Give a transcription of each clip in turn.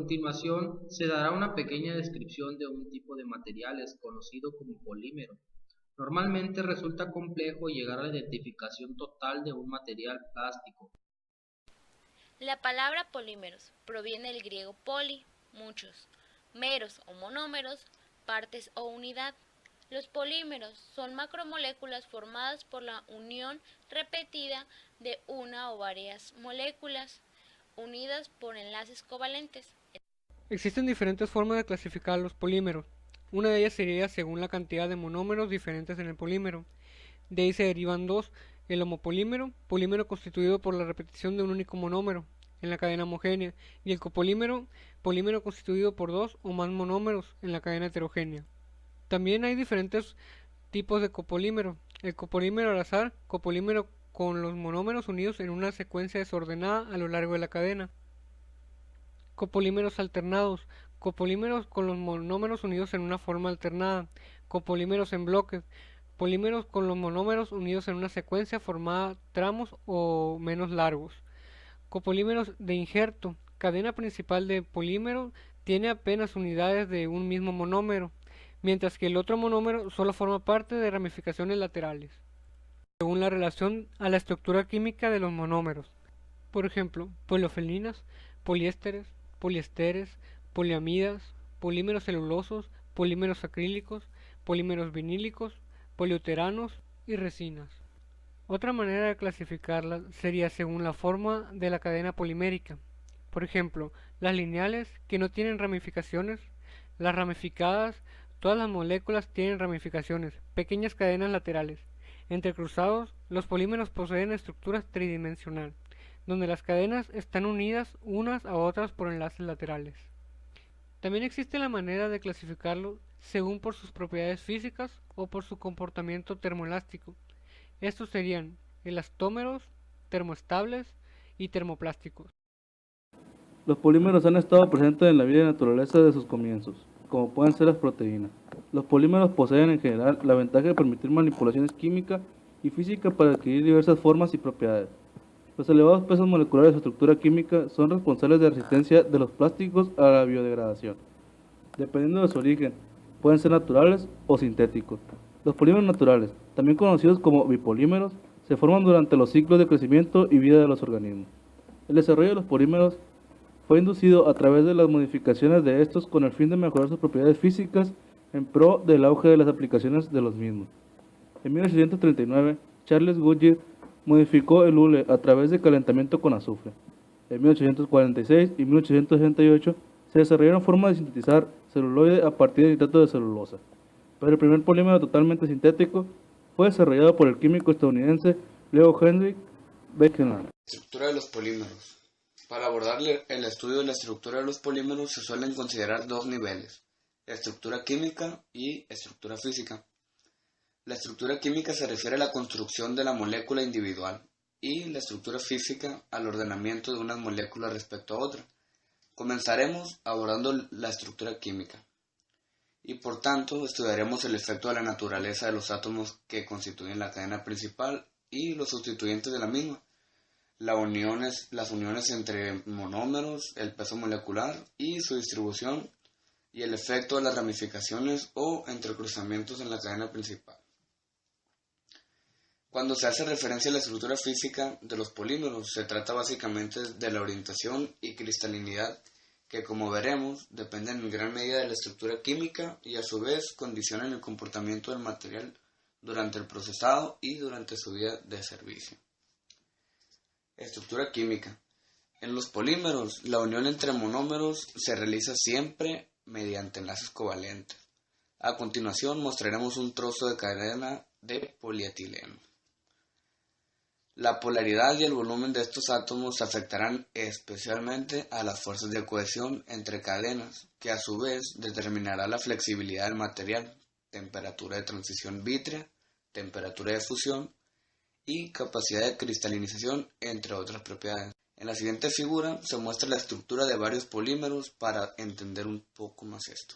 continuación, se dará una pequeña descripción de un tipo de materiales conocido como polímero. Normalmente resulta complejo llegar a la identificación total de un material plástico. La palabra polímeros proviene del griego poli, muchos, meros o monómeros, partes o unidad. Los polímeros son macromoléculas formadas por la unión repetida de una o varias moléculas unidas por enlaces covalentes. Existen diferentes formas de clasificar los polímeros. Una de ellas sería según la cantidad de monómeros diferentes en el polímero. De ahí se derivan dos: el homopolímero, polímero constituido por la repetición de un único monómero en la cadena homogénea, y el copolímero, polímero constituido por dos o más monómeros en la cadena heterogénea. También hay diferentes tipos de copolímero: el copolímero al azar, copolímero con los monómeros unidos en una secuencia desordenada a lo largo de la cadena; copolímeros alternados, copolímeros con los monómeros unidos en una forma alternada; copolímeros en bloques, polímeros con los monómeros unidos en una secuencia formada tramos o menos largos; copolímeros de injerto, cadena principal de polímero tiene apenas unidades de un mismo monómero, mientras que el otro monómero solo forma parte de ramificaciones laterales, según la relación a la estructura química de los monómeros. Por ejemplo, polifeninas, poliésteres, poliesteres, poliamidas, polímeros celulosos, polímeros acrílicos, polímeros vinílicos, poliuteranos y resinas. Otra manera de clasificarlas sería según la forma de la cadena polimérica. Por ejemplo, las lineales, que no tienen ramificaciones; las ramificadas, todas las moléculas tienen ramificaciones, pequeñas cadenas laterales. Entrecruzados, los polímeros poseen estructuras tridimensional, donde las cadenas están unidas unas a otras por enlaces laterales. También existe la manera de clasificarlo según por sus propiedades físicas o por su comportamiento termoelástico. Estos serían elastómeros, termoestables y termoplásticos. Los polímeros han estado presentes en la vida y naturaleza desde sus comienzos, como pueden ser las proteínas. Los polímeros poseen en general la ventaja de permitir manipulaciones química y física para adquirir diversas formas y propiedades. Los elevados pesos moleculares de su estructura química son responsables de la resistencia de los plásticos a la biodegradación. Dependiendo de su origen, pueden ser naturales o sintéticos. Los polímeros naturales, también conocidos como bipolímeros, se forman durante los ciclos de crecimiento y vida de los organismos. El desarrollo de los polímeros fue inducido a través de las modificaciones de estos con el fin de mejorar sus propiedades físicas en pro del auge de las aplicaciones de los mismos. En 1839, Charles Goodyear modificó el hule a través de calentamiento con azufre. En 1846 y 1868 se desarrollaron formas de sintetizar celuloide a partir de nitrato de celulosa, pero el primer polímero totalmente sintético fue desarrollado por el químico estadounidense Leo Hendrik Beckmann. Estructura de los polímeros. Para abordar el estudio de la estructura de los polímeros se suelen considerar dos niveles: estructura química y estructura física. La estructura química se refiere a la construcción de la molécula individual y la estructura física al ordenamiento de unas moléculas respecto a otra. Comenzaremos abordando la estructura química y por tanto estudiaremos el efecto de la naturaleza de los átomos que constituyen la cadena principal y los sustituyentes de la misma, las uniones entre monómeros, el peso molecular y su distribución, y el efecto de las ramificaciones o entrecruzamientos en la cadena principal. Cuando se hace referencia a la estructura física de los polímeros, se trata básicamente de la orientación y cristalinidad que, como veremos, dependen en gran medida de la estructura química y a su vez condicionan el comportamiento del material durante el procesado y durante su vida de servicio. Estructura química. En los polímeros, la unión entre monómeros se realiza siempre mediante enlaces covalentes. A continuación mostraremos un trozo de cadena de polietileno. La polaridad y el volumen de estos átomos afectarán especialmente a las fuerzas de cohesión entre cadenas, que a su vez determinará la flexibilidad del material, temperatura de transición vítrea, temperatura de fusión y capacidad de cristalinización, entre otras propiedades. En la siguiente figura se muestra la estructura de varios polímeros para entender un poco más esto.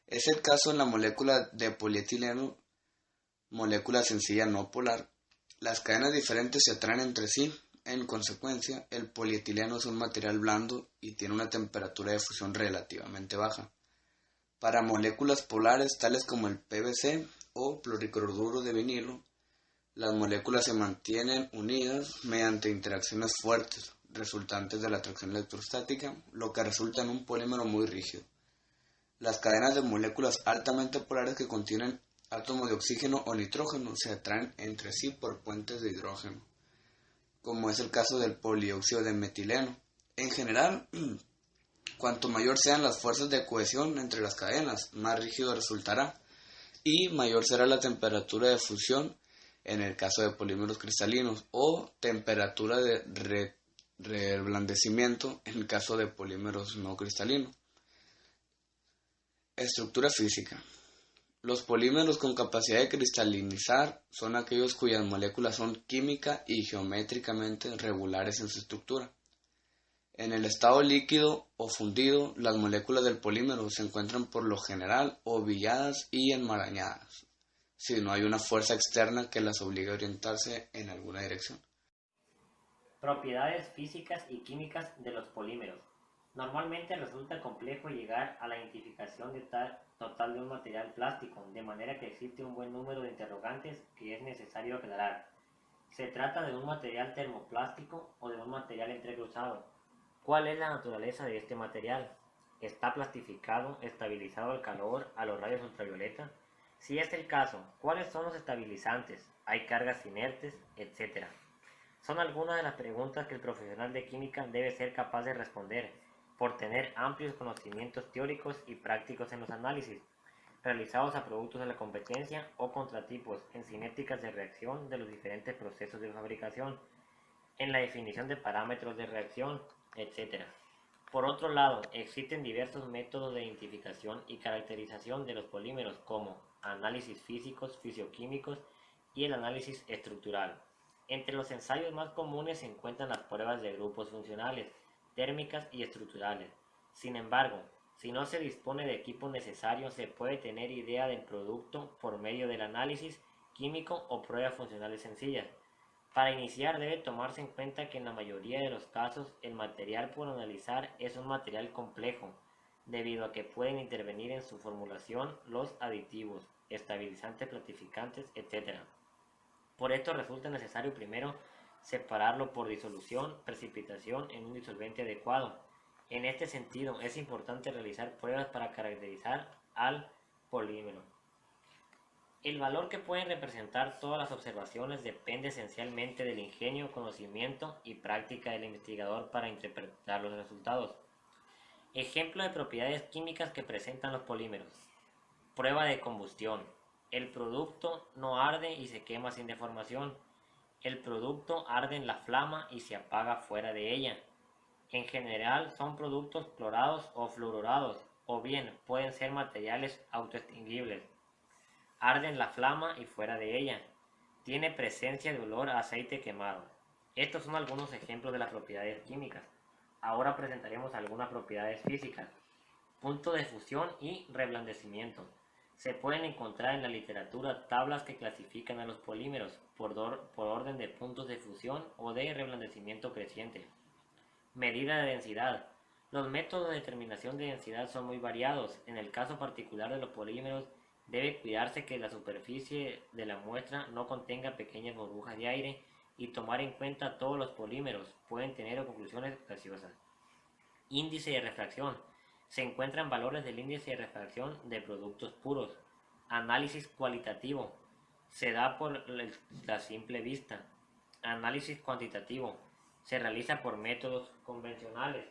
Es el caso en la molécula de polietileno, molécula sencilla no polar. Las cadenas diferentes se atraen entre sí En consecuencia, el polietileno es un material blando y tiene una temperatura de fusión relativamente baja. Para moléculas polares tales como el PVC o clorhidruro de vinilo, las moléculas se mantienen unidas mediante interacciones fuertes resultantes de la atracción electrostática, lo que resulta en un polímero muy rígido. Las cadenas de moléculas altamente polares que contienen átomos de oxígeno o nitrógeno se atraen entre sí por puentes de hidrógeno, como es el caso del polióxido de metileno. En general, cuanto mayor sean las fuerzas de cohesión entre las cadenas, más rígido resultará y mayor será la temperatura de fusión en el caso de polímeros cristalinos o temperatura de reblandecimiento en el caso de polímeros no cristalinos. Estructura física. Los polímeros con capacidad de cristalinizar son aquellos cuyas moléculas son química y geométricamente regulares en su estructura. En el estado líquido o fundido, las moléculas del polímero se encuentran por lo general ovilladas y enmarañadas, si no hay una fuerza externa que las obligue a orientarse en alguna dirección. Propiedades físicas y químicas de los polímeros. Normalmente resulta complejo llegar a la identificación total de un material plástico, de manera que existe un buen número de interrogantes que es necesario aclarar. ¿Se trata de un material termoplástico o de un material entrecruzado? ¿Cuál es la naturaleza de este material? ¿Está plastificado, estabilizado al calor, a los rayos ultravioleta? Si es el caso, ¿cuáles son los estabilizantes? ¿Hay cargas inertes, etcétera? Son algunas de las preguntas que el profesional de química debe ser capaz de responder, por tener amplios conocimientos teóricos y prácticos en los análisis, realizados a productos de la competencia o contratipos en cinéticas de reacción de los diferentes procesos de fabricación, en la definición de parámetros de reacción, etc. Por otro lado, existen diversos métodos de identificación y caracterización de los polímeros como análisis físicos, fisioquímicos y el análisis estructural. Entre los ensayos más comunes se encuentran las pruebas de grupos funcionales, térmicas y estructurales. Sin embargo, si no se dispone de equipo necesario, se puede tener idea del producto por medio del análisis químico o pruebas funcionales sencillas. Para iniciar debe tomarse en cuenta que en la mayoría de los casos el material por analizar es un material complejo, debido a que pueden intervenir en su formulación los aditivos, estabilizantes, platificantes, etc. Por esto resulta necesario primero separarlo por disolución, precipitación en un disolvente adecuado. En este sentido, es importante realizar pruebas para caracterizar al polímero. El valor que pueden representar todas las observaciones depende esencialmente del ingenio, conocimiento y práctica del investigador para interpretar los resultados. Ejemplo de propiedades químicas que presentan los polímeros. Prueba de combustión. El producto no arde y se quema sin deformación. El producto arde en la flama y se apaga fuera de ella. En general son productos clorados o fluorados, o bien pueden ser materiales autoextinguibles. Arde en la flama y fuera de ella. Tiene presencia de olor a aceite quemado. Estos son algunos ejemplos de las propiedades químicas. Ahora presentaremos algunas propiedades físicas. Punto de fusión y reblandecimiento. Se pueden encontrar en la literatura tablas que clasifican a los polímeros por orden de puntos de fusión o de reblandecimiento creciente. Medida de densidad. Los métodos de determinación de densidad son muy variados. En el caso particular de los polímeros, debe cuidarse que la superficie de la muestra no contenga pequeñas burbujas de aire y tomar en cuenta todos los polímeros. Pueden tener conclusiones gaseosas. Índice de refracción. Se encuentran valores del índice de refracción de productos puros. Análisis cualitativo. Se da por la simple vista. Análisis cuantitativo. Se realiza por métodos convencionales.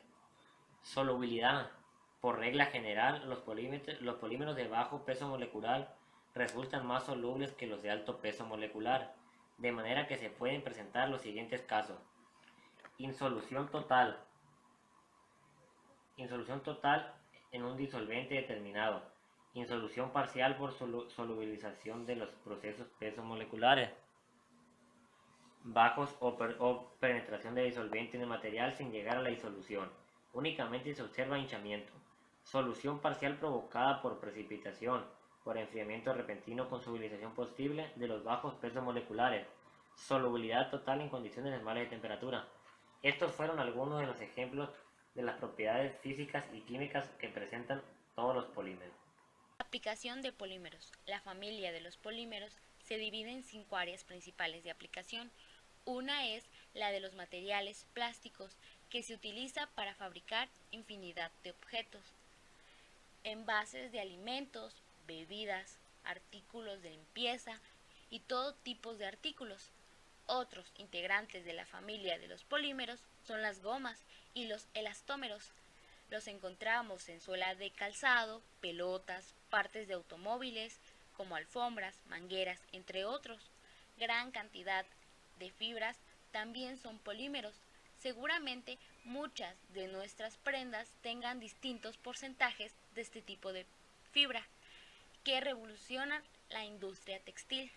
Solubilidad. Por regla general, los polímeros de bajo peso molecular resultan más solubles que los de alto peso molecular, de manera que se pueden presentar los siguientes casos. Insolución total. Insolución total en un disolvente determinado. Insolución parcial por solubilización de los procesos peso moleculares. Bajos o penetración de disolvente en el material sin llegar a la disolución. Únicamente se observa hinchamiento. Solución parcial provocada por precipitación, por enfriamiento repentino con solubilización posible de los bajos pesos moleculares. solubilidad total en condiciones normales de temperatura. Estos fueron algunos de los ejemplos de las propiedades físicas y químicas que presentan todos los polímeros. Aplicación de polímeros. La familia de los polímeros se divide en 5 áreas principales de aplicación. Una es la de los materiales plásticos, que se utiliza para fabricar infinidad de objetos, envases de alimentos, bebidas, artículos de limpieza y todo tipo de artículos. Otros integrantes de la familia de los polímeros son las gomas y los elastómeros. Los encontramos en suela de calzado, pelotas, partes de automóviles, como alfombras, mangueras, entre otros. Gran cantidad de fibras también son polímeros. Seguramente muchas de nuestras prendas tengan distintos porcentajes de este tipo de fibra, que revolucionan la industria textil.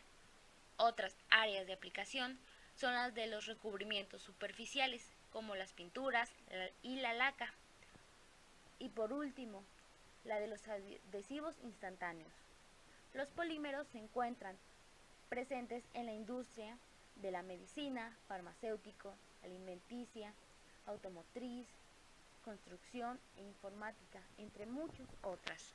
Otras áreas de aplicación son las de los recubrimientos superficiales, como las pinturas y la laca. Y por último, la de los adhesivos instantáneos. Los polímeros se encuentran presentes en la industria de la medicina, farmacéutico, alimenticia, automotriz, construcción e informática, entre muchas otras.